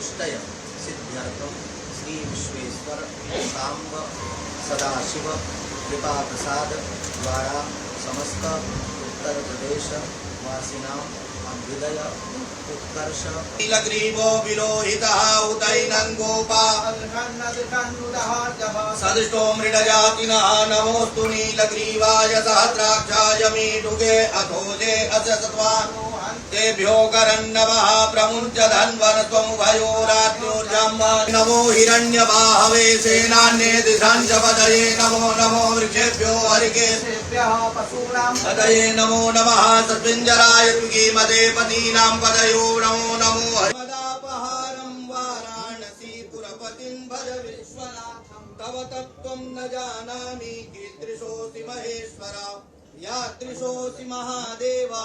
इष्टय सिद्ध्यर्थम श्री विश्वेश्वर सांब सदाशिव कृपा प्रसाद द्वारा समस्त उत्तर प्रदेश वासिनां अभ्युदय उत्कर्ष नीलग्रीवो विलोहितः उदैनं गोपाल सदृष्टो मृडजातिनः नमोस्तु नीलग्रीवाय सहस्राक्षाय मीढुगे अथोजे असत्वान् तेभ्यो करन्नवः प्रमुञ्च धन्वनत्वमुभयोरात्योर्जम् नमो हिरण्यबाहवे सेनान्ये दिशाञ्च पदये नमो नमो वृक्षेभ्यो हरिकेशेभ्यः पशूनां पदये नमो नमः सत्पिञ्जराय तुगीमते पतीनां पदयो नमो नमो हरिमदापहारं वाराणसीपुरपतिं भज विश्वनाथं तव तत्त्वं न जानामि कीदृशोऽसि महेश्वर यादृशोऽसि महादेवा